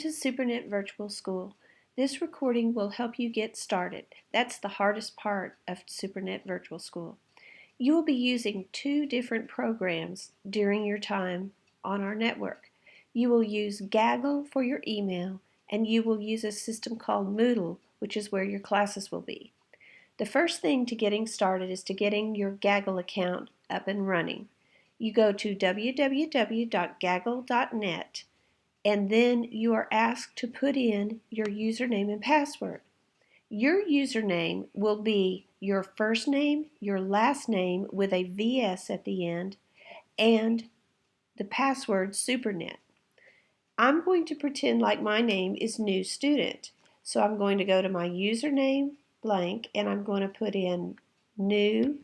to SuperNet Virtual School. This recording will help you get started. That's the hardest part of SuperNet Virtual School. You will be using two different programs during your time on our network. You will use Gaggle for your email, and you will use a system called Moodle, which is where your classes will be. The first thing to getting started is to getting your Gaggle account up and running. You go to www.gaggle.net, and then you are asked to put in your username and password. Your username will be your first name, your last name with a VS at the end, and the password SuperNet. I'm going to pretend like my name is New Student. So I'm going to go to my username blank, and I'm going to put in New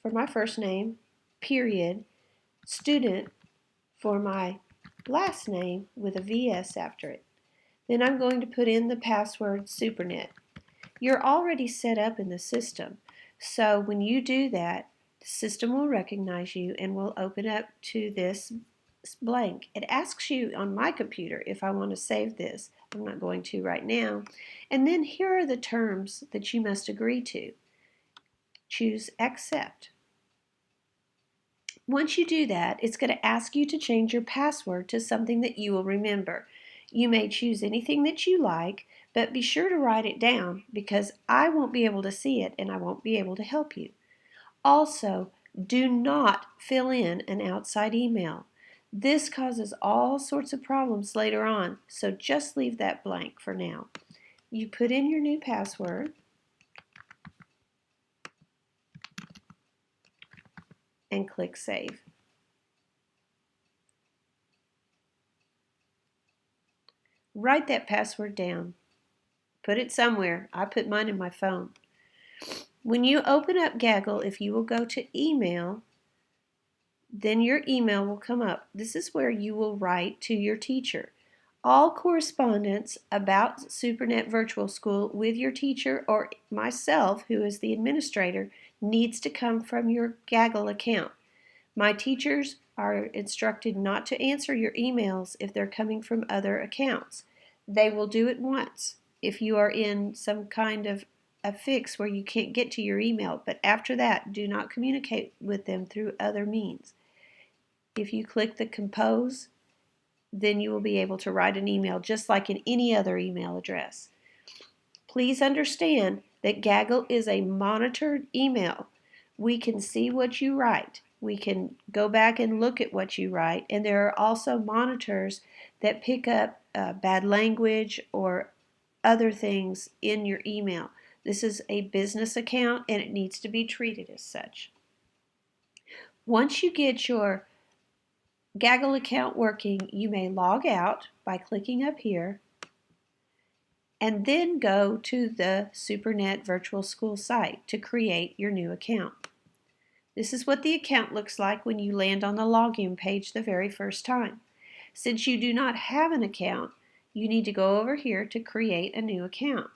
for my first name, period, Student for my last name with a VS after it. Then I'm going to put in the password SuperNet. You're already set up in the system, so when you do that, the system will recognize you and will open up to this blank. It asks you on my computer if I want to save this. I'm not going to right now. And then here are the terms that you must agree to. Choose Accept. Once you do that, it's going to ask you to change your password to something that you will remember. You may choose anything that you like, but be sure to write it down because I won't be able to see it and I won't be able to help you. Also, do not fill in an outside email. This causes all sorts of problems later on, so just leave that blank for now. You put in your new password and click Save. Write that password down. Put it somewhere. I put mine in my phone. When you open up Gaggle, if you will go to Email, then your email will come up. This is where you will write to your teacher. All correspondence about SuperNet Virtual School with your teacher or myself, who is the administrator, needs to come from your Gaggle account. My teachers are instructed not to answer your emails if they're coming from other accounts. They will do it once if you are in some kind of a fix where you can't get to your email, but after that, do not communicate with them through other means. If you click the Compose, then you will be able to write an email just like in any other email address. Please understand that Gaggle is a monitored email. We can see what you write. We can go back and look at what you write, and there are also monitors that pick up bad language or other things in your email. This is a business account and it needs to be treated as such. Once you get your Gaggle account working, you may log out by clicking up here and then go to the SuperNet Virtual School site to create your new account. This is what the account looks like when you land on the login page the very first time. Since you do not have an account, you need to go over here to create a new account.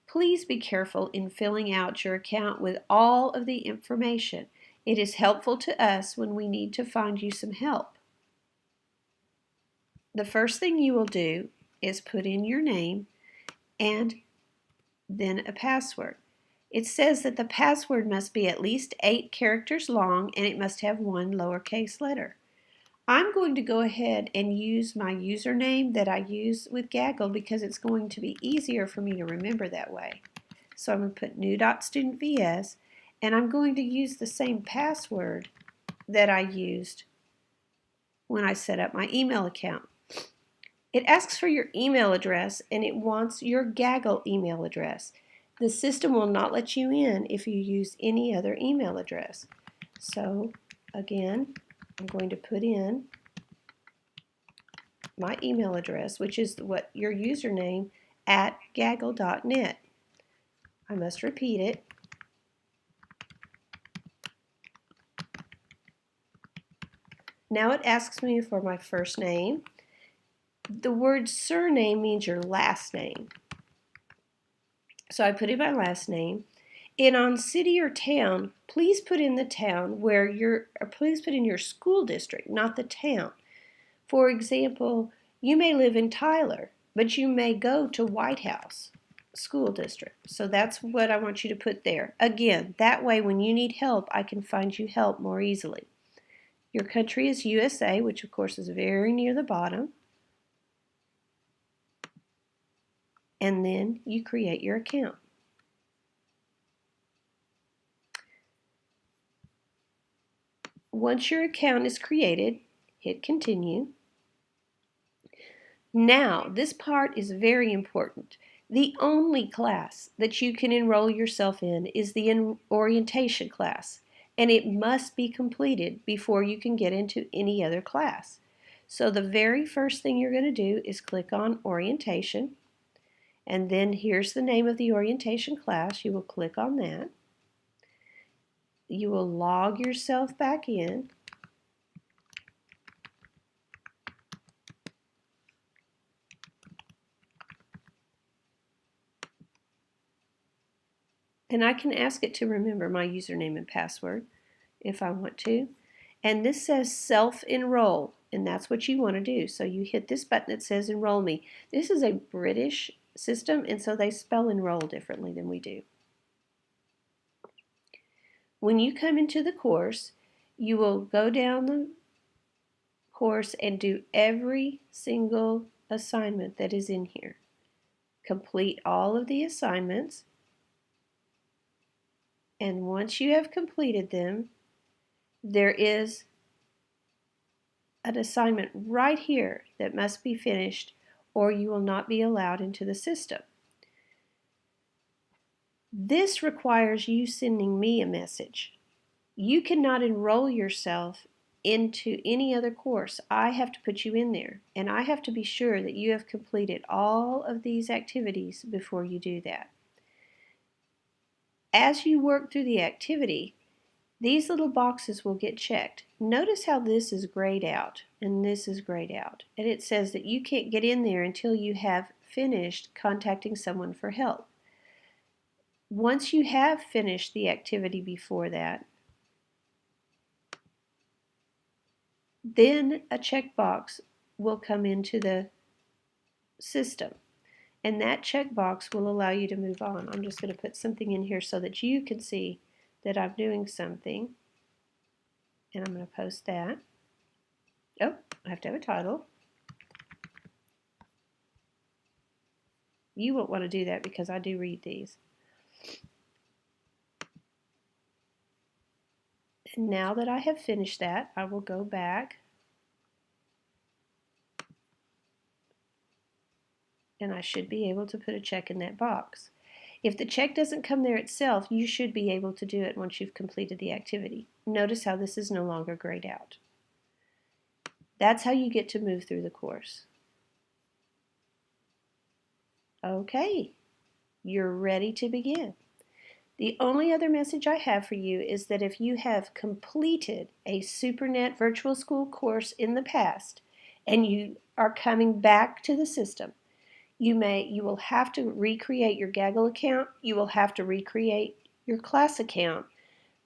Please be careful in filling out your account with all of the information. It is helpful to us when we need to find you some help. The first thing you will do is put in your name and then a password. It says that the password must be at least 8 characters long and it must have 1 lowercase letter. I'm going to go ahead and use my username that I use with Gaggle because it's going to be easier for me to remember that way. So I'm going to put new.studentvs, and I'm going to use the same password that I used when I set up my email account. It asks for your email address and it wants your Gaggle email address. The system will not let you in if you use any other email address. So again, I'm going to put in my email address, which is what your username at gaggle.net. I must repeat it. Now it asks me for my first name. The word surname means your last name. So I put in my last name. And on city or town, please put in the town where please put in your school district, not the town. For example, you may live in Tyler. but you may go to White House School District. So that's what I want you to put there. Again, that way when you need help, I can find you help more easily. Your country is USA, which of course is very near the bottom. And then you create your account. Once your account is created, hit continue. Now, this part is very important. The only class that you can enroll yourself in is the orientation class, and it must be completed before you can get into any other class. So the very first thing you're going to do is click on orientation, and then here's the name of the orientation class. You will click on that. You will log yourself back in. And I can ask it to remember my username and password if I want to. And this says self-enroll, and that's what you want to do. So you hit this button that says enroll me. This is a British system, and so they spell enroll differently than we do. When you come into the course, you will go down the course and do every single assignment that is in here. Complete all of the assignments. And once you have completed them, there is an assignment right here that must be finished or you will not be allowed into the system. This requires you sending me a message. You cannot enroll yourself into any other course. I have to put you in there, and I have to be sure that you have completed all of these activities before you do that. As you work through the activity, these little boxes will get checked. Notice how this is grayed out and this is grayed out. And it says that you can't get in there until you have finished contacting someone for help. Once you have finished the activity before that, then a checkbox will come into the system. And that checkbox will allow you to move on. I'm just going to put something in here so that you can see that I'm doing something. And I'm going to post that. Oh, I have to have a title. You won't want to do that because I do read these. And now that I have finished that, I will go back and I should be able to put a check in that box. If the check doesn't come there itself, you should be able to do it once you've completed the activity. Notice how this is no longer grayed out. That's how you get to move through the course. Okay, you're ready to begin. The only other message I have for you is that if you have completed a SupernetVirtualSchool Virtual School course in the past and you are coming back to the system, you will have to recreate your Gaggle account, you will have to recreate your class account,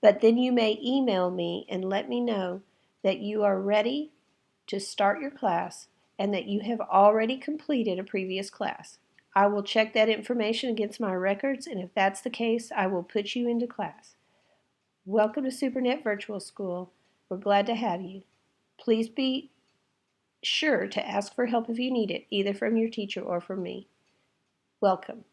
but then you may email me and let me know that you are ready to start your class and that you have already completed a previous class. I will check that information against my records, and if that's the case, I will put you into class. Welcome to SupernetVirtualSchool Virtual School. We're glad to have you. Please be sure to ask for help if you need it, either from your teacher or from me. Welcome.